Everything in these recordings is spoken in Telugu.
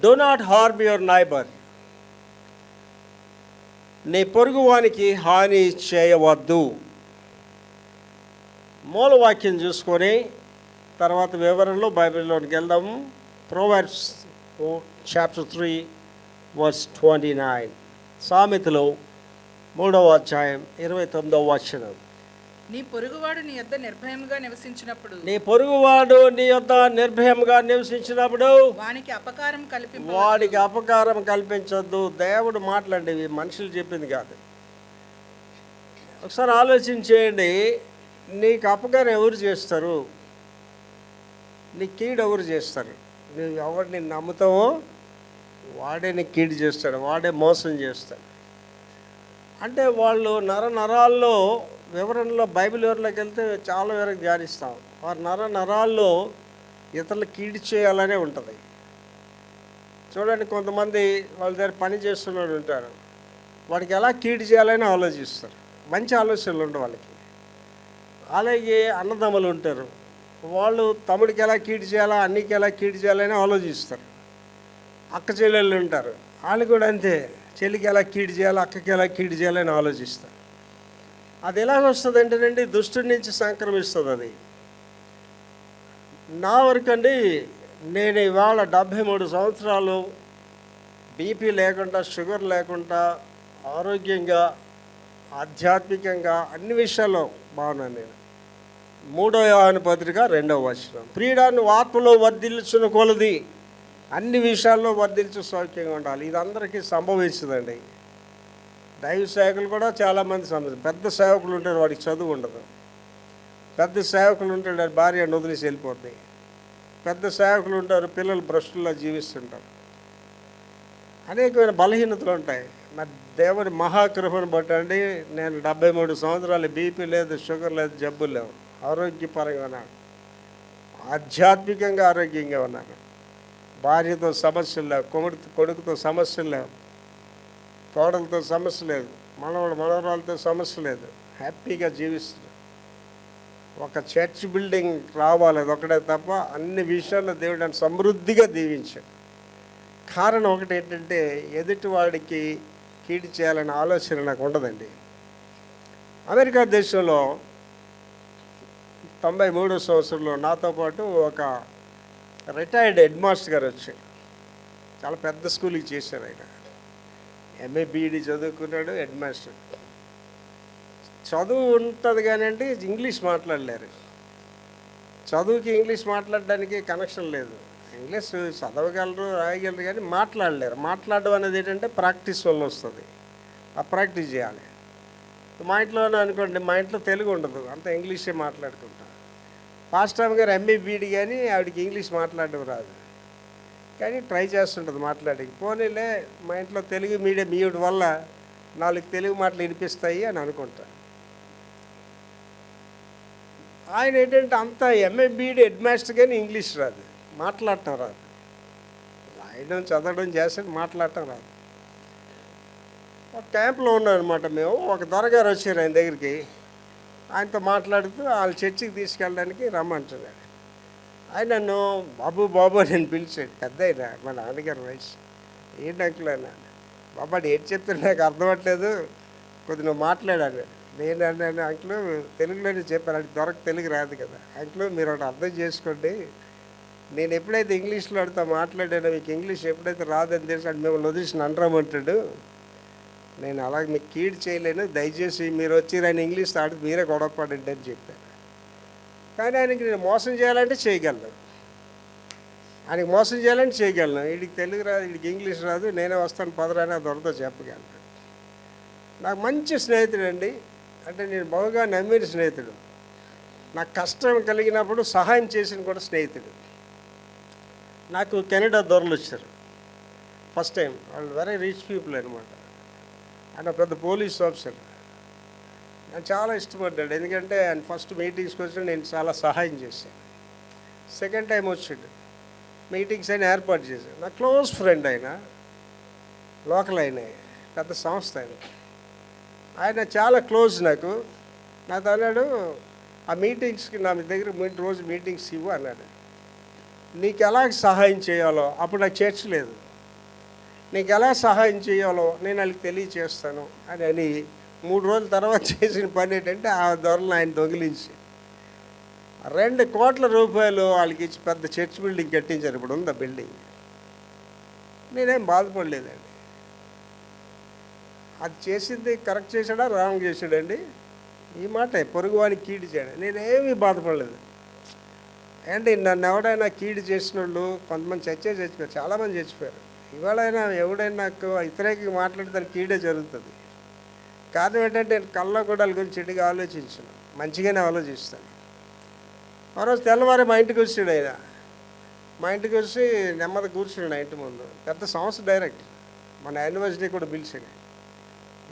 Do not harm your neighbour. నీ పొరుగువానికి హాని చేయవద్దు. మూలవాక్యం చూసుకొని తర్వాత వివరణలో బైబిల్లోనికి వెళ్దాము. Proverbs chapter 3 verse 29. సామెతలు 3వ అధ్యాయం 29వ వచనం. నీ పొరుగువాడు నీ యొద్ద నిర్భయముగా నివసించినప్పుడు వానికి అపకారం కల్పించొద్దు. దేవుడు మాట్లాడండి, మనుషులు చెప్పింది కాదు. ఒకసారి ఆలోచించేయండి, నీకు అపకారం ఎవరు చేస్తారు? నీ కీడు ఎవరు చేస్తారు? నువ్వు ఎవరిని నమ్ముతావో వాడే నీ కీడు చేస్తాడు, వాడే మోసం చేస్తాడు. అంటే వాళ్ళు నరాల్లో వివరణలో బైబిల్ వివరణలోకి వెళ్తే చాలా వరకు ధ్యానిస్తాం. వారు నరాల్లో ఇతరులు కీడు చేయాలనే ఉంటుంది. చూడండి, కొంతమంది వాళ్ళ దగ్గర పని చేస్తున్నాడు ఉంటారు, వాడికి ఎలా కీడు చేయాలని ఆలోచిస్తారు. మంచి ఆలోచనలు ఉండవు వాళ్ళకి. అలాగే అన్నదమ్ములు ఉంటారు, వాళ్ళు తమ్ముడికి ఎలా కీడు చేయాలా, అన్నికి ఎలా కీడు చేయాలని ఆలోచిస్తారు. అక్క చెల్లెళ్ళు ఉంటారు, వాళ్ళు కూడా అంతే, చెల్లికి ఎలా కీడు చేయాలా, అక్కకి ఎలా కీడు చేయాలని ఆలోచిస్తారు. అది ఎలాగొస్తుంది అంటేనండి, దుష్టుడి నుంచి సంక్రమిస్తుంది అది. నా వరకు అండి, నేను ఇవాళ 73 సంవత్సరాలు బీపీ లేకుండా, షుగర్ లేకుండా, ఆరోగ్యంగా, ఆధ్యాత్మికంగా అన్ని విషయాల్లో బాగున్నాను నేను. 3వ యోహాను పత్రిక 2వ వచనం. ప్రియుడాన్ని ఆత్మలో వర్ధిల్చున్న కొలది అన్ని విషయాల్లో వర్ధిల్చు సౌఖ్యంగా ఉండాలి. ఇది అందరికీ సంభవించదండి. దైవ సేవకులు కూడా చాలామంది పెద్ద సేవకులు ఉంటారు, వాడికి చదువు ఉండదు. పెద్ద సేవకులు ఉంటారు, భార్య వదిలేసి వెళ్ళిపోతుంది. పెద్ద సేవకులు ఉంటారు, పిల్లలు భ్రష్టుల్లో జీవిస్తుంటారు. అనేకమైన బలహీనతలు ఉంటాయి. మరి దేవుని మహాకృపను బట్టి అండి, నేను 73 సంవత్సరాలు బీపీ లేదు, షుగర్ లేదు, జబ్బులు లేవు, ఆరోగ్యపరంగా ఉన్నాను, ఆధ్యాత్మికంగా ఆరోగ్యంగా ఉన్నాను. భార్యతో సమస్యలు లేవు, కొడుకుతో సమస్యలు లేవు, తోడలతో సమస్య లేదు, మనవరాలతో సమస్య లేదు, హ్యాపీగా జీవిస్తున్నాను. ఒక చర్చ్ బిల్డింగ్ రావాలి, అది ఒకటే తప్ప అన్ని విషయాల్లో దేవుడు నన్ను సమృద్ధిగా దీవించాడు. కారణం ఒకటి ఏంటంటే, ఎదుటివాడికి కీడు చేయాలనే ఆలోచన నాకు ఉండదండి. అమెరికా దేశంలో 93వ సంవత్సరంలో నాతో పాటు ఒక రిటైర్డ్ హెడ్ మాస్టర్ గారు వచ్చారు. చాలా పెద్ద స్కూల్కి చేశారు ఆయన. ఎంఏ బీఈడి చదువుకున్నాడు, హెడ్ మాస్టర్. చదువు ఉంటుంది కానీ అంటే ఇంగ్లీష్ మాట్లాడలేరు. చదువుకి ఇంగ్లీష్ మాట్లాడడానికి కనెక్షన్ లేదు. ఇంగ్లీష్ చదవగలరు, రాయగలరు కానీ మాట్లాడలేరు. మాట్లాడడం అనేది ఏంటంటే ప్రాక్టీస్ వల్ల వస్తుంది. ఆ ప్రాక్టీస్ చేయాలి. మా ఇంట్లోనే అనుకోండి, మా ఇంట్లో తెలుగు ఉండదు, అంతా ఇంగ్లీషే మాట్లాడుకుంటాం. పాస్టర్ గారు ఎంఏ బీఈడి కానీ ఆవిడకి ఇంగ్లీష్ మాట్లాడడం రాదు, కానీ ట్రై చేస్తుంటుంది మాట్లాడి. పోనీలే, మా ఇంట్లో తెలుగు మీడియం ఇవ్వడం వల్ల 4 తెలుగు మాటలు వినిపిస్తాయి అని అనుకుంటా. ఆయన ఏంటంటే అంతా ఎంఏ బీఈడి హెడ్ మాస్టర్ కానీ ఇంగ్లీష్ రాదు, మాట్లాడటం రాదు. రాయడం చదవడం చేస్తే మాట్లాడటం రాదు. ఒక క్యాంప్లో ఉన్నామన్నమాట మేము. ఒక దొరగారు వచ్చారు ఆయన దగ్గరికి. ఆయనతో మాట్లాడుతూ వాళ్ళ చర్చికి తీసుకెళ్ళడానికి రమ్మంటున్నాడు. ఆయన నన్ను బాబు నేను పిలిచాడు. పెద్ద అయినా మా నాన్నగారి వయసు. ఏంటి అంకుల్ అన్నాడు. బాబాడు ఏంటి చెప్తున్నా నాకు అర్థమవట్లేదు, కొద్దిగా నువ్వు మాట్లాడాను. నేను అన్నాను, అంకుల్ తెలుగులోనే చెప్పాను, అది తెలుగు రాదు కదా. అంకుల్ మీరు ఒకటి అర్థం చేసుకోండి, నేను ఎప్పుడైతే ఇంగ్లీష్లో ఆడితో మాట్లాడానో మీకు ఇంగ్లీష్ ఎప్పుడైతే రాదని తెలిసి అది మిమ్మల్ని వదిలేసి అంటామంటాడు. నేను అలాగే మీకు కీడు చేయలేను, దయచేసి మీరు వచ్చి ఆయన ఇంగ్లీష్ ఆడితే మీరే గొడవపడండి అని చెప్పాను. కానీ ఆయనకి నేను మోసం చేయాలంటే చేయగలను, ఆయనకి మోసం చేయాలంటే చేయగలను. వీడికి తెలుగు రాదు, వీడికి ఇంగ్లీష్ రాదు, నేనే వస్తాను పదరాని దొరతో చెప్పగలను. నాకు మంచి స్నేహితుడు అండి, అంటే నేను బాగా నమ్మిన స్నేహితుడు. నాకు కష్టం కలిగినప్పుడు సహాయం చేసిన కూడా స్నేహితుడు. నాకు కెనడా దొరలు వచ్చారు ఫస్ట్ టైం. వాళ్ళు వెరీ రిచ్ పీపుల్ అనమాట. ఆయన పెద్ద పోలీస్ ఆఫీసర్. నేను చాలా ఇష్టపడ్డాడు, ఎందుకంటే ఆయన ఫస్ట్ మీటింగ్స్కి వచ్చిన నేను చాలా సహాయం చేశాను. సెకండ్ టైం వచ్చాడు, మీటింగ్స్ అయినా ఏర్పాటు చేశాను. నా క్లోజ్ ఫ్రెండ్ ఆయన, లోకల్ ఆయన, పెద్ద సంస్థ ఆయన చాలా క్లోజ్ నాకు. నాతో అన్నాడు, ఆ మీటింగ్స్కి నా దగ్గర రోజు మీటింగ్స్ ఇవ్వు అన్నాడు. నీకు ఎలా సహాయం చేయాలో, అప్పుడు నాకు చర్చ్ లేదు, నీకు ఎలా సహాయం చేయాలో నేను వాళ్ళకి తెలియచేస్తాను అని 3 రోజుల తర్వాత చేసిన పని ఏంటంటే ఆ దొరలను ఆయన దొంగిలించి 2 కోట్ల రూపాయలు వాళ్ళకి ఇచ్చి పెద్ద చర్చ్ బిల్డింగ్ కట్టించారు. ఇప్పుడు ఉంది ఆ బిల్డింగ్. నేనేం బాధపడలేదండి. అది చేసింది కరెక్ట్ చేశాడా రాంగ్ చేశాడండి? ఈ మాట పొరుగువానికి కీడు చేయడం. నేనేమీ బాధపడలేదు. ఏంటి నన్ను ఎవడైనా కీడు చేసిన వాళ్ళు కొంతమంది చచ్చిపోయారు, చాలామంది చచ్చిపోయారు. ఇవాళైనా ఎవడైనా నాకు వ్యతిరేకంగా మాట్లాడితే దానికి కీడే జరుగుతుంది. కారణం ఏంటంటే నేను కళ్ళ గొడవల గురించి చెడుగా ఆలోచించను, మంచిగానే ఆలోచిస్తాను. మరోజు తెల్లవారి మా ఇంటికి వచ్చాడు ఆయన. మా ఇంటికి వచ్చి నెమ్మది కూర్చున్నాడు నా ఇంటి ముందు. పెద్ద సంస్థ డైరెక్టర్, మన యూనివర్సిటీ కూడా పిలిచాడు.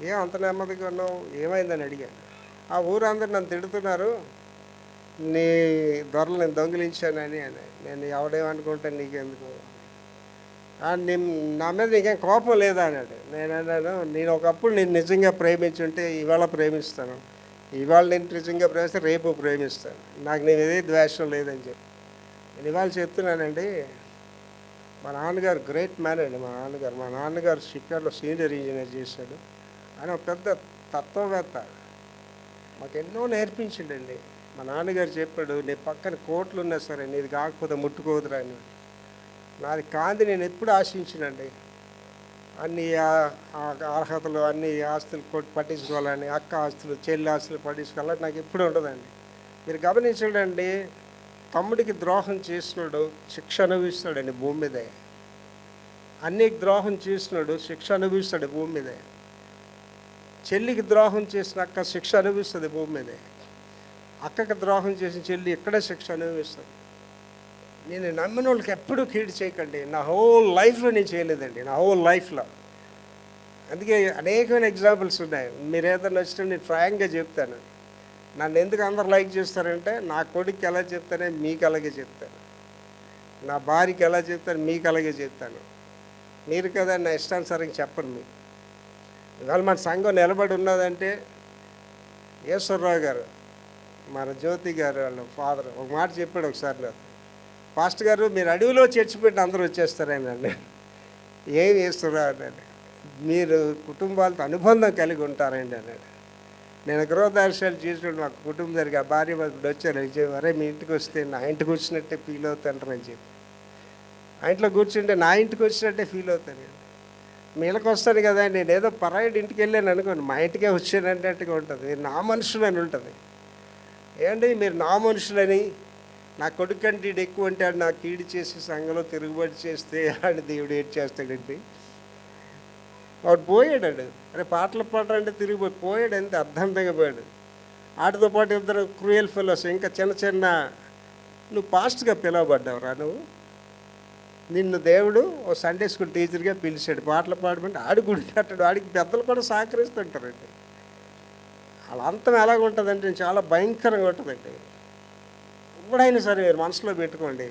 ఏం అంత నెమ్మదిగా ఉన్నావు, ఏమైందని అడిగాను. ఆ ఊరందరూ నన్ను తిడుతున్నారు, నీ దొరలు నేను దొంగిలించానని. నేను ఎవడేమనుకుంటాను నీకెందుకు, నా మీద నీకేం కోపం లేదా అన్నాడు. నేను అన్నాను, నేను ఒకప్పుడు నేను నిజంగా ప్రేమించుంటే ఇవాళ ప్రేమిస్తాను, ఇవాళ నేను నిజంగా ప్రేమిస్తే రేపు ప్రేమిస్తాను, నాకు నేను ఏదే ద్వేషం లేదని చెప్పి నేను ఇవాళ చెప్తున్నానండి. మా నాన్నగారు గ్రేట్ మ్యాన్ అండి. మా నాన్నగారు షిప్యార్డ్లో సీనియర్ ఇంజనీర్ చేశాడు. ఆయన ఒక పెద్ద తత్వవేత్త, మాకు ఎన్నో నేర్పించిండండి. మా నాన్నగారు చెప్పాడు, నీ పక్కన కోట్లు ఉన్నా సరే నీది కాకపోతే ముట్టుకోదురా అని. నాది కాంతి నేను ఎప్పుడు ఆశించినండి. అన్ని అర్హతలు, అన్ని ఆస్తులు పట్టించుకోవాలని, అక్క ఆస్తులు, చెల్లి ఆస్తులు పట్టించుకోవాలని నాకు ఎప్పుడు ఉండదండి. మీరు గమనించండి, తమ్ముడికి ద్రోహం చేసినాడు శిక్ష అనుభవిస్తాడండి భూమి మీదే. అన్నికి ద్రోహం చేసినాడు శిక్ష అనుభవిస్తాడు భూమి మీదే. చెల్లికి ద్రోహం చేసిన అక్క శిక్ష అనుభవిస్తుంది భూమి మీదే. అక్కకి ద్రోహం చేసిన చెల్లి ఇక్కడే శిక్ష అనుభవిస్తుంది. నేను నమ్మిన వాళ్ళకి ఎప్పుడూ కీడు చేయకండి. నా హోల్ లైఫ్లో నేను చేయలేదండి, నా హోల్ లైఫ్లో. అందుకే అనేకమైన ఎగ్జాంపుల్స్ ఉన్నాయి. మీరు ఏదైనా వచ్చినా నేను ఫ్రాంక్గా చెప్తాను. నన్ను ఎందుకు అందరు లైక్ చేస్తారంటే, నా కొడుకు ఎలా చెప్తానే మీకు అలాగే చెప్తాను, నా భార్యకి ఎలా చెప్తాను మీకు అలాగే చెప్తాను. మీరు కదా నా ఇష్టానుసారంగా చెప్పను మీకు. ఇవాళ మన సంఘం నిలబడి ఉన్నదంటే ఈశ్వరరావు గారు, మన జ్యోతి గారు వాళ్ళ ఫాదర్ ఒక మాట చెప్పాడు ఒకసారి నాకు, పాస్టర్ గారు మీరు అడవిలో చర్చిపెట్టి అందరూ వచ్చేస్తారేనండి. ఏం ఈశ్వరరావు అన్నాడు, మీరు కుటుంబాలతో అనుబంధం కలిగి ఉంటారండి అన్నాడు. నేను గృహదర్శనాలు చేసినప్పుడు మాకు కుటుంబం జరిగి ఆ భార్య ఇప్పుడు వచ్చారు, అరే మీ ఇంటికి వస్తే నా ఇంటికి వచ్చినట్టే ఫీల్ అవుతాంటారని చెప్పి, ఆ ఇంట్లో కూర్చుంటే నా ఇంటికి వచ్చినట్టే ఫీల్ అవుతాను. మీ ఇళ్ళకి వస్తాను కదా, నేను ఏదో పరాయిడి ఇంటికి వెళ్ళాను అనుకోండి, మా ఇంటికే వచ్చానంటట్టుగా ఉంటుంది. మీరు నా మనుషులని ఉంటుంది. ఏంటి మీరు నా మనుషులని, నా కొడుకు కంటే ఎక్కువ అంటే ఆడు నాకు కీడు చేసి సంఘంలో తిరుగుబాటు చేస్తే ఆడు దేవుడు ఏడు చేస్తాడండి. వాడు పోయాడు. అరే పాటలు పాడాలంటే తిరిగిపోయి పోయాడు, అంతే అర్థంతంగా పోయాడు. వాటితో పాటు ఇద్దరు క్రూయల్ ఫెలోస్, ఇంకా చిన్న నువ్వు పాస్ట్గా పిలువబడ్డావురా, నిన్ను దేవుడు ఓ సండే స్కూల్ టీచర్గా పిలిచాడు, పాటలు పాడమంటే ఆడు గుడి కట్టాడు. ఆడికి పెద్దలు కూడా సహకరిస్తుంటారండి. వాళ్ళ అంతం ఎలాగుంటుందంటే చాలా భయంకరంగా ఉంటుందండి. ఎప్పుడైనా సరే మీరు మనసులో పెట్టుకోండి,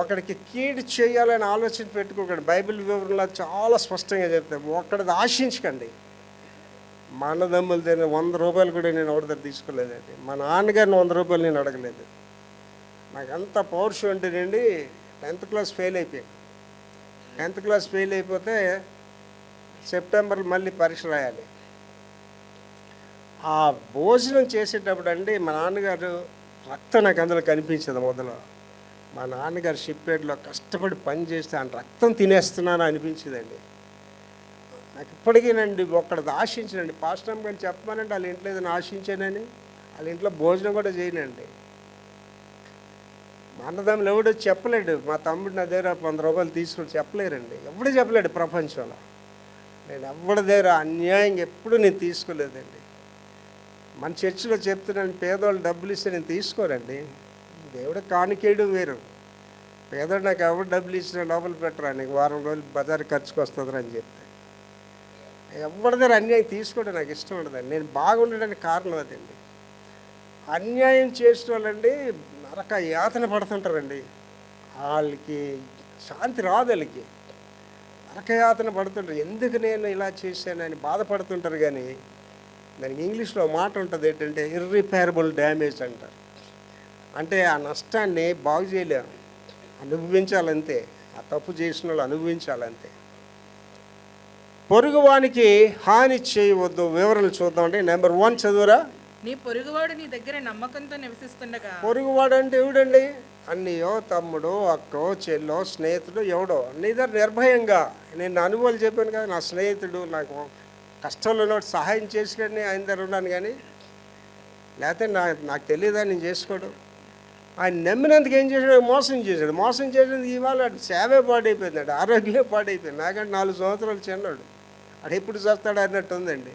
ఒకడికి కీడు చేయాలని ఆలోచన పెట్టుకోకండి. బైబిల్ వివరంలో చాలా స్పష్టంగా చెప్తాం, ఒక్కడిది ఆశించకండి. మా అన్నదమ్ముల దగ్గర 100 రూపాయలు కూడా నేను ఒకటి దగ్గర తీసుకోలేదండి. మా నాన్నగారిని 100 రూపాయలు నేను అడగలేదు. నాకు అంత పౌరుషం ఉంటేనండి. 10th క్లాస్ ఫెయిల్ అయిపోయాను. 10th క్లాస్ ఫెయిల్ అయిపోతే సెప్టెంబర్ మళ్ళీ పరీక్ష రాయాలి. ఆ భోజనం చేసేటప్పుడు అండి మా నాన్నగారు రక్తం నాకు అందులో కనిపించదు. మొదలు మా నాన్నగారు షిప్యార్డ్లో కష్టపడి పని చేస్తే ఆయన రక్తం తినేస్తున్నాను అనిపించిందండి నాకు. ఇప్పటికీనండి ఒక్కడిది ఆశించనండి. పాస్టర్ గారిని చెప్పమనండి వాళ్ళ ఇంట్లో ఏదైనా ఆశించానని, వాళ్ళ ఇంట్లో భోజనం కూడా చేయనండి. మా అన్నదమ్ములు ఎవడో చెప్పలేడు, మా తమ్ముడు నా దగ్గర 100 రూపాయలు తీసుకుని చెప్పలేరండి. ఎవడు చెప్పలేడు ప్రపంచంలో. నేను ఎవరి దగ్గర అన్యాయంగా ఎప్పుడు నేను తీసుకోలేదండి. మన చర్చిలో చెప్తున్నాను, పేదవాళ్ళు డబ్బులు ఇస్తే నేను తీసుకోరండి. దేవుడు కానుకేయడం వేరు. పేదవాడు నాకు ఎవరు డబ్బులు ఇచ్చినా లోపల పెట్టరా, నీకు వారం రోజులు బజారు ఖర్చుకు వస్తుందని అని చెప్తే, ఎవరి దగ్గర అన్యాయం తీసుకోవడం నాకు ఇష్టం ఉండదండి. నేను బాగుండడానికి కారణం అదండి. అన్యాయం చేసిన వాళ్ళండి నరక యాతన పడుతుంటారండి. వాళ్ళకి శాంతి రాదు, వాళ్ళకి నరకయాతన పడుతుంటారు. ఎందుకు నేను ఇలా చేశానని బాధపడుతుంటారు. కానీ దానికి ఇంగ్లీష్లో మాట ఉంటుంది ఏంటంటే ఇర్రిపేరబుల్ డ్యామేజ్ అంటారు. అంటే ఆ నష్టాన్ని బాగు చేయలేము, అనుభవించాలంతే. ఆ తప్పు చేసిన వాళ్ళు అనుభవించాలంతే. పొరుగువానికి హాని చేయవద్దు. వివరణలు చూద్దామండి. నెంబర్ 1 చదువురా. నీ పొరుగువాడు నీ దగ్గర నమ్మకంతో నివసిస్తుండగా. పొరుగువాడు అంటే ఎవడండి? అన్నయ్యో, తమ్ముడో, అక్కో, చెల్లో, స్నేహితుడు, ఎవడో నీ దగ్గర నిర్భయంగా, నేను అనుభవాలు చెప్పాను కదా, నా స్నేహితుడు నాకు కష్టంలో ఉన్నప్పుడు సహాయం చేసుకొని ఆయన దగ్గర ఉన్నాను, కానీ లేకపోతే నాకు తెలియదని నేను చేసుకోడు. ఆయన నమ్మినందుకు ఏం చేశాడు? మోసం చేశాడు. మోసం చేసినందుకు ఇవాళ సేవే పాడైపోయిందండి, ఆరోగ్యమే పాడైపోయింది. నాకంటే 4 సంవత్సరాలు చిన్నాడు. అది ఎప్పుడు చేస్తాడు అన్నట్టు ఉందండి.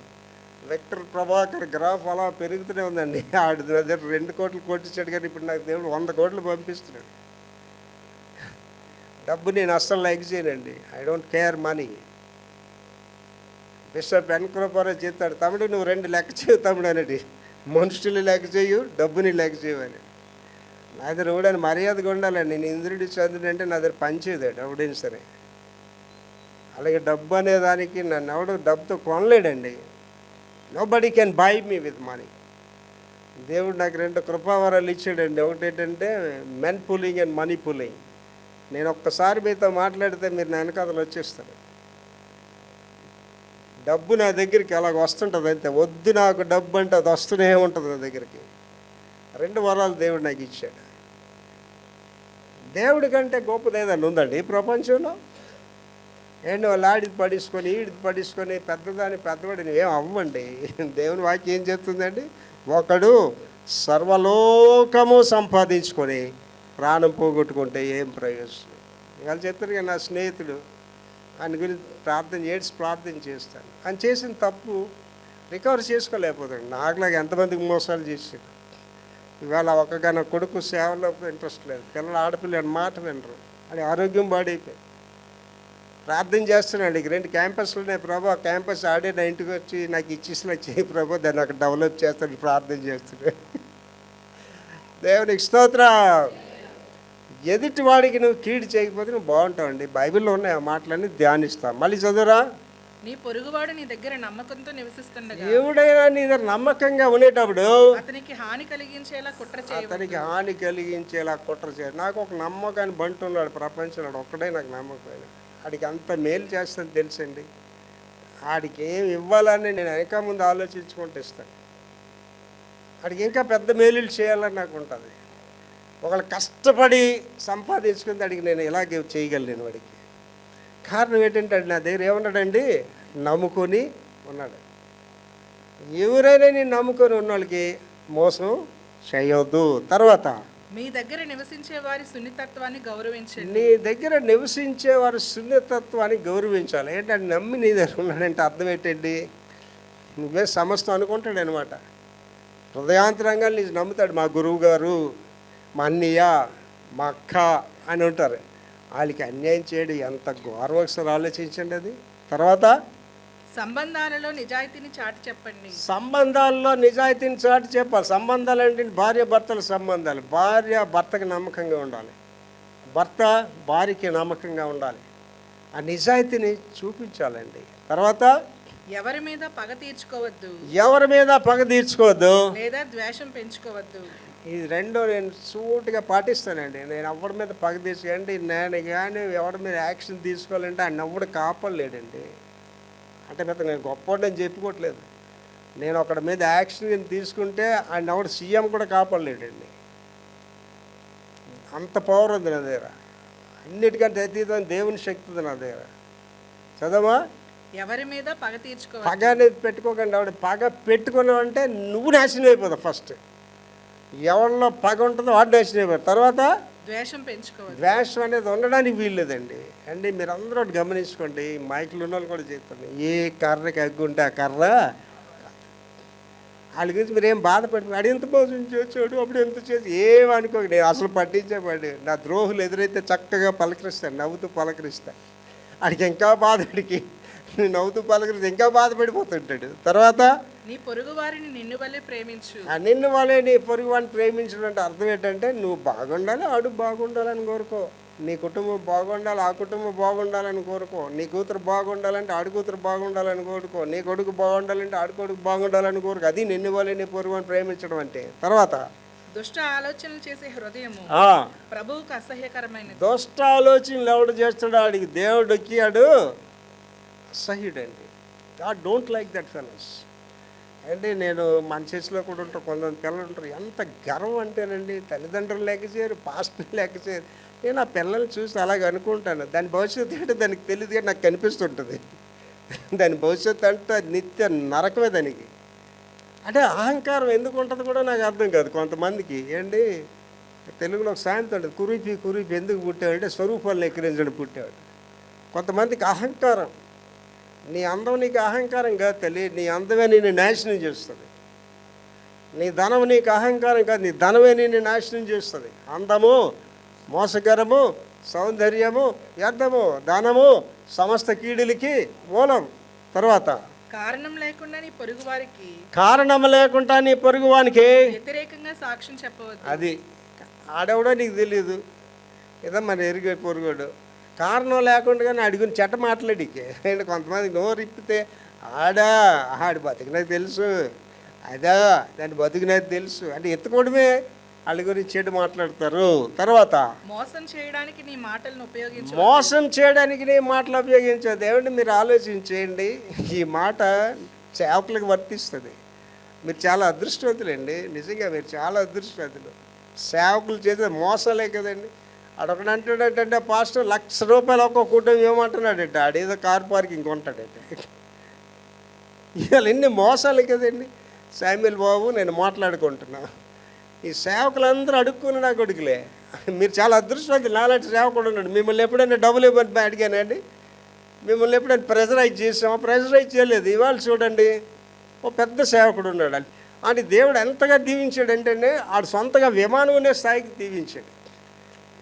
విక్టర్ ప్రభాకర్ గ్రాఫ్ అలా పెరుగుతూనే ఉందండి. ఆడి దగ్గర 2 కోట్లు కొట్టించాడు, కానీ ఇప్పుడు నాకు దేవుడు 100 కోట్లు పంపిస్తున్నాడు. డబ్బు నేను అస్సలు లైక్ చేయనండి. I don't care money. Bishop ఎన్క్రోపరే చెప్తాడు, తమ్ముడు నువ్వు 2 లెక్క చేయవు తమ్ముడు అనేది. మనుషులు లెక్క చేయు, డబ్బుని లెక్క చేయమని. నా దగ్గర ఎవడని మర్యాదగా ఉండాలండి. నేను ఇంద్రుడి చంద్రుడు అంటే నా దగ్గర పనిచేయదాడు ఎవడైనా సరే. అలాగే డబ్బు అనే దానికి నన్ను ఎవడు డబ్బుతో కొనలేడండి. Nobody can buy me with money. దేవుడు నాకు 2 కృపావరాలు ఇచ్చాడండి. ఒకటి ఏంటంటే men pulling and money pulling. నేను ఒక్కసారి మీతో మాట్లాడితే మీరు నా వెనకాతలు వచ్చేస్తారు. డబ్బు నా దగ్గరికి అలాగ వస్తుంటుంది అంతే. వద్దు నాకు డబ్బు అంటే అది వస్తూనే ఉంటుంది నా దగ్గరికి. 2 వరాలు దేవుడు నాకు ఇచ్చాడు. దేవుడి కంటే గొప్పది ఏదైనా ఉందండి ఈ ప్రపంచంలో? ఏంటి వాళ్ళు ఆడిది పడేసుకొని ఈడిది పడేసుకొని పెద్దవాడిని ఏం అవ్వండి. దేవుని వాక్యం ఏం చెప్తుందండి? ఒకడు సర్వలోకము సంపాదించుకొని ప్రాణం పోగొట్టుకుంటే ఏం ప్రయోజనం? వాళ్ళు చెప్తారు కదా, నా స్నేహితుడు ఆయన గురించి ప్రార్థన చేస్తాను. ఆయన చేసిన తప్పు రికవర్ చేసుకోలేకపోతాడు. నాకులాగా ఎంతమందికి మోసాలు చేసాడు. ఇవాళ ఒకగాన కొడుకు సేవలో ఇంట్రెస్ట్ లేదు, పిల్లలు ఆడపిల్లలు మాట వినరు, అది ఆరోగ్యం పాడైపోయి ప్రార్థన చేస్తున్నాడు. ఇక 2 క్యాంపస్లు ఉన్నాయి ప్రభు, ఆ క్యాంపస్ ఆడే నా ఇంటికి వచ్చి నాకు ఇచ్చేసినా చేయి ప్రభు, దాన్ని అక్కడ డెవలప్ చేస్తాడు, ప్రార్థన చేస్తున్నాడు. దేవునికి స్తోత్రం. ఎదుటి వాడికి నువ్వు కీడు చేయకపోతే నువ్వు బాగుంటావండి. బైబిల్లో ఉన్నాయి ఆ మాటలన్నీ ధ్యానిస్తావు. మళ్ళీ చదువురా. నీ పొరుగువాడు నీ దగ్గర నమ్మకంతో నివసిస్తుండగా. ఎవడైనా నీ దగ్గర నమ్మకంగా ఉండేటప్పుడు అతనికి హాని కలిగించేలా కుట్ర చేయాలి. నాకు ఒక నమ్మకాన్ని బంటున్నాడు ప్రపంచంలో, ఒక్కడే నాకు నమ్మకం. ఆడికి అంత మేలు చేస్తాను తెలుసండి. ఆడికి ఏం ఇవ్వాలని నేను వెనక ముందు ఆలోచించుకుంటూ ఇస్తాను. ఆడికి ఇంకా పెద్ద మేలులు చేయాలని నాకు ఉంటుంది. ఒకళ్ళు కష్టపడి సంపాదించుకుంది అడిగి నేను ఇలాగే చేయగలను వాడికి. కారణం ఏంటంటే నా దగ్గర ఏమన్నాడండి? నమ్ముకొని ఉన్నాడు. ఎవరైనా నేను నమ్ముకొని ఉన్న వాళ్ళకి మోసం చేయొద్దు. తర్వాత మీ దగ్గర నివసించే వారి సున్నితత్వాన్ని గౌరవించండి. నీ దగ్గర నివసించే వారి సున్నితత్వాన్ని గౌరవించాలి. ఏంటంటే నమ్మి నీ దగ్గర ఉన్నాడంటే అర్థం ఏంటండి? నువ్వే సమస్తం అనుకుంటాడు అనమాట. హృదయాంతరంగా నీ నమ్ముతాడు. మా గురువు గారు, మా అన్నయ్య, మా అక్క అని ఉంటారు. వాళ్ళకి అన్యాయం చేయడం ఎంత ఘోరం, ఒకసారి ఆలోచించండి అది. తర్వాత సంబంధాలలో నిజాయితీని చాటి చెప్పండి. సంబంధాల్లో నిజాయితీని చాటి చెప్పాలి. సంబంధాలు అంటే భార్య భర్తల సంబంధాలు. భార్య భర్తకి నమ్మకంగా ఉండాలి, భర్త భార్యకి నమ్మకంగా ఉండాలి. ఆ నిజాయితీని చూపించాలండి. తర్వాత ఎవరి మీద పగ తీర్చుకోవద్దు లేదా ద్వేషం పెంచుకోవద్దు. ఈ 2 నేను సూటిగా పాటిస్తానండి. నేను ఎవరి మీద పగ తీసుకోండి, నేను కానీ ఎవరి మీద యాక్షన్ తీసుకోవాలంటే ఆయన ఎవడు కాపాడలేడండి. అంటే నేను గొప్పవాడని చెప్పుకోవట్లేదు. నేను ఒకడి మీద యాక్షన్ తీసుకుంటే ఆయన ఎవడు సీఎం కూడా కాపాడలేడండి. అంత పవర్ ఉంది నా దగ్గర. అన్నిటికంటే అతీతం దేవుని శక్తి ఉంది నా దగ్గర. చదవా. ఎవరి మీద పగ తీర్చుకోవద్దు. పగ అనేది పెట్టుకోకండి. ఆవిడ పగ పెట్టుకున్నావంటే నువ్వు నాశనం అయిపోతావు. ఫస్ట్ ఎవరిలో పగ ఉంటుందో వాడు నాశనం అయిపోతావు. తర్వాత ద్వేషం అనేది ఉండడానికి వీల్లేదండి. అండి మీరు అందరూ ఒకటి గమనించుకోండి. మైకులు ఉన్న వాళ్ళు కూడా చెప్తాను, ఏ కర్రకి అగ్గుంటే ఆ కర్ర. వాళ్ళ గురించి మీరు ఏం బాధపడి వాడు ఎంత మోసం చేసాడు, అప్పుడు ఎంత చేసి ఏమనుకోండి. నేను అసలు పట్టించేవాడు. నా ద్రోహులు ఎదురైతే చక్కగా పలకరిస్తాను, నవ్వుతూ పలకరిస్తాను. వాడికి ఇంకా బాధ, వాడికి నవ్వుతూ పలకరిస్తే ఇంకా బాధపడిపోతుంటాడు. తర్వాత నీ పొరుగు వారిని నిన్ను వల్లే ప్రేమించు. నిన్ను వాళ్ళే నీ పొరుగు వాడిని ప్రేమించడం అంటే అర్థం ఏంటంటే నువ్వు బాగుండాలి, ఆడు బాగుండాలని కోరుకో. నీ కుటుంబం బాగుండాలి, ఆ కుటుంబం బాగుండాలని కోరుకో. నీ కూతురు బాగుండాలంటే ఆడు కూతురు బాగుండాలని కోరుకో. నీ కొడుకు బాగుండాలంటే ఆడు కొడుకు బాగుండాలని కోరుకో. అది నిన్ను వాళ్ళే నీ పొరుగు వాడిని ప్రేమించడం అంటే. తర్వాత దుష్ట ఆలోచనలు చేసే హృదయము ప్రభువుకు అసహ్యకరమైనది. దుష్ట ఆలోచనలు ఎవడు చేస్తాడు? ఆడికి దేవుడు ఎక్కియాడు. అసహ్యుడండి. God don't like that fellows. అంటే నేను మన చర్చిలో కూడా ఉంటారు, కొంతమంది పిల్లలు ఉంటారు, ఎంత గర్వం అంటేనండి, తల్లిదండ్రులు లెక్క చేయరు, పాస్టర్లు లెక్క చేయరు. నేను ఆ పిల్లల్ని చూసి అలాగ అనుకుంటాను. దాని భవిష్యత్తు ఏంటో దానికి తెలియదు, కానీ నాకు కనిపిస్తుంటుంది. దాని భవిష్యత్తు అంటే నిత్య నరకమే దానికి. అంటే అహంకారం ఎందుకు ఉంటుంది కూడా నాకు అర్థం కాదు కొంతమందికి. ఏంటి తెలుగులో ఒక సాయంత్రం ఉంటుంది, కురిపి ఎందుకు పుట్టాడు అంటే స్వరూపాలను ఎక్కిరించడం పుట్టాడు. కొంతమందికి అహంకారం. నీ అందం నీకు అహంకారం కాదు తల్లి, నీ అందమే నిన్ను నాశనం చేస్తుంది. నీ ధనం నీకు అహంకారం కాదు, నీ ధనమే నిన్ను నాశనం చేస్తుంది. అందము మోసకరము, సౌందర్యము వ్యర్థము, ధనము సమస్త కీడులకి మూలం. తర్వాత కారణం లేకుండా నీ పొరుగు వారికి కారణం లేకుండా నీ పొరుగువానికి వ్యతిరేకంగా సాక్ష్యం చెప్పవద్దు. అది ఆడెవడో నీకు తెలియదు, ఏదో మన ఎరిగే పొరుగోడు. కారణం లేకుండా కానీ అడుగుని చెట్ట మాట్లాడికే. అండ్ కొంతమంది నోరు ఇప్పితే ఆడి బతికినది తెలుసు, అదా దాన్ని బతికినది తెలుసు అంటే ఎత్తుకోవడమే వాళ్ళ గురించి చెడు మాట్లాడతారు. తర్వాత మోసం చేయడానికి నీ మాటలను ఉపయోగించు. మోసం చేయడానికి నీ మాటలు ఉపయోగించదు. దేవుడిని మీరు ఆలోచించేయండి, ఈ మాట సేవకులకు వర్తిస్తుంది. మీరు చాలా అదృష్టవంతులండి, నిజంగా మీరు చాలా అదృష్టవంతులు. సేవకులు చేసే మోసాలే కదండి. అడొకడు అంటాడంటే పాస్టర్ ₹1,00,000 ఒక్కొక్క కుటుంబం ఏమంటున్నాడంటే ఆడేదో కార్ పార్కింగ్ కొంటాడంటే. ఇవాళ ఎన్ని మోసాలు కదండి. శామ్యుల్ బాబు నేను మాట్లాడుకుంటున్నా, ఈ సేవకులందరూ అడుక్కుని నా కొడుకులే. మీరు చాలా అదృష్టవంతులు, నాలాంటి సేవకుడు ఉన్నాడు. మిమ్మల్ని ఎప్పుడైనా డబ్బులు ఇవ్వని అడిగానండి? మిమ్మల్ని ఎప్పుడైనా ప్రెజరైజ్ చేసామా? ప్రెజరైజ్ చేయలేదు. ఇవాళ చూడండి ఓ పెద్ద సేవకుడు ఉన్నాడు అంటే దేవుడు ఎంతగా దీవించాడంటే ఆడు సొంతగా విమానం అనే స్థాయికి దీవించాడు.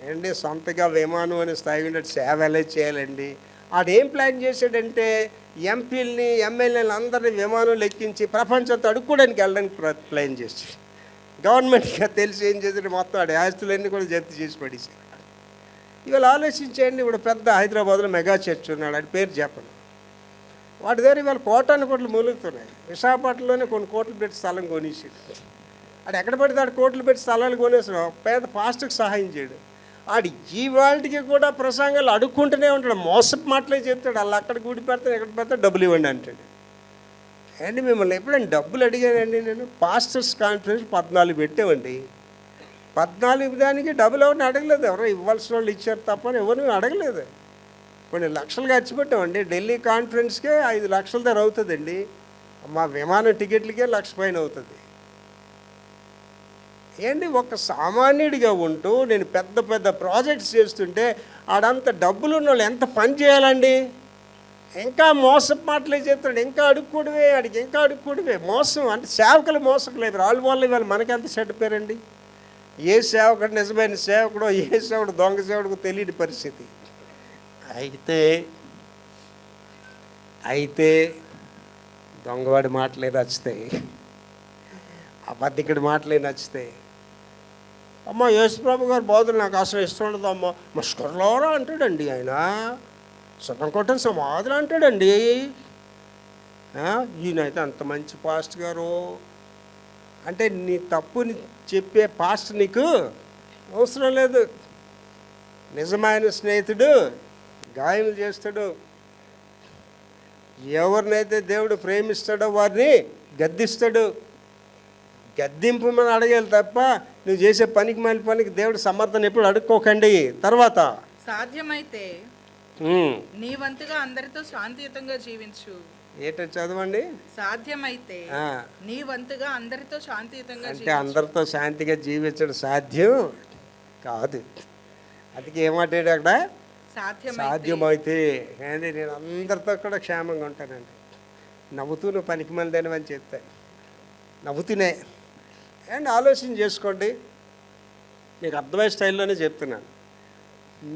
ఏంటి సొంతగా విమానం అనే స్థాయికి ఉండే సేవ ఎలా చేయాలండి? ఆడేం ప్లాన్ చేశాడంటే ఎంపీలని ఎమ్మెల్యేలు అందరినీ విమానం ఎక్కించి ప్రపంచంతో అడుక్కోవడానికి వెళ్ళడానికి ప్లాన్ చేశాడు. గవర్నమెంట్గా తెలిసి ఏం చేశాడు, మొత్తం ఆడి ఆస్తులన్నీ కూడా జప్తు చేసి పడేసాడు. ఇవాళ ఆలోచించేయండి, ఇప్పుడు పెద్ద హైదరాబాద్లో మెగా చర్చ్ ఉన్నాడు, ఆడి పేరు చెప్పను. వాటి దగ్గర ఇవాళ కోటాను కోట్లు మూలుగుతున్నాయి. విశాఖపట్నంలోనే కొన్ని కోట్లు పెట్టి స్థలం కొనేసాడు. ఆడు ఎక్కడ పడితే ఆడు కోట్లు పెట్టి స్థలాలు కొనేసాడు, పేద పాస్టర్కి సహాయం చేయడు. ఆడు ఈ వాళ్ళకి కూడా ప్రసంగాలు అడుక్కుంటూనే ఉంటాడు, మోసపు మాటలే చెప్తాడు. వాళ్ళు అక్కడ గుడి పెడతాడు, ఎక్కడ పెడతాడు, డబ్బులు ఇవ్వండి అంటాడు. అండి మిమ్మల్ని ఎప్పుడైనా డబ్బులు అడిగానండి నేను? పాస్టర్స్ కాన్ఫరెన్స్ 14 పెట్టామండి. 14 దానికి డబ్బులు ఎవరిని అడగలేదు. ఎవరో ఇవ్వాల్సిన వాళ్ళు ఇచ్చారు తప్ప ఎవరిని అడగలేదు. కొన్ని లక్షలు ఖర్చు పెట్టామండి. ఢిల్లీ కాన్ఫరెన్స్కే 5 లక్షల దగ్గర అవుతుందండి. మా విమానం టికెట్లకే 1,00,000 పైన అవుతుంది. ఏంటి ఒక సామాన్యుడిగా ఉంటూ నేను పెద్ద పెద్ద ప్రాజెక్ట్స్ చేస్తుంటే ఆడంత డబ్బులు ఉన్న వాళ్ళు ఎంత పని చేయాలండి? ఇంకా మోసపు మాటలే చెప్తాడు, ఇంకా అడుక్కోవడమే, ఆడికి ఇంకా అడుక్కోవడమే. మోసం అంటే సేవకులు మోసకులేదు. రాళ్ళు వల్ల ఇవాళ మనకెంత చెడ్డ పేరండి. ఏ సేవకుడు నిజమైన సేవకుడో ఏ సేవకుడు దొంగ సేవకుడు తెలియని పరిస్థితి. అయితే దొంగవాడి మాటలే నచ్చుతాయి, అబద్ధికుడి మాటలే నచ్చుతాయి. అమ్మ యేసుప్రభు గారు బోధలు నాకు అసలు ఇష్టం ఉండదు అమ్మ. ముష్కర్లోరా అంటాడండి ఆయన, సుఖం కొట్టని సమాధులు అంటాడండి. ఈయనైతే అంత మంచి పాస్ట్ గారు అంటే నీ తప్పుని చెప్పే పాస్ట్ నీకు అవసరం లేదు. నిజమైన స్నేహితుడు గాయములు చేస్తాడు. ఎవరినైతే దేవుడు ప్రేమిస్తాడో వారిని గద్దిస్తాడు. గద్దింపు మనం అడగాలి తప్ప నువ్వు చేసే పనికి మళ్ళీ పనికి దేవుడు సమర్థన ఎప్పుడు అడుక్కోకండి. తర్వాత సాధ్యమైతే నీ వంతుగా అందరితో శాంతియుతంగా జీవించు. ఏంటో చదవండి. సాధ్యమైతే నీ వంతుగా అందరితో శాంతియుతంగా అంటే అందరితో శాంతిగా జీవించడం సాధ్యం కాదు. అందుకే ఏమంటాడు అక్కడ, సాధ్యమైతే. కానీ నేను అందరితో కూడా క్షేమంగా ఉంటానండి. నవ్వుతూ నువ్వు పనికి మళ్ళీ అని చెప్తాను, నవ్వుతూనే. అండ్ ఆలోచన చేసుకోండి, మీకు అర్థమయ్యే స్టైల్లోనే చెప్తున్నాను.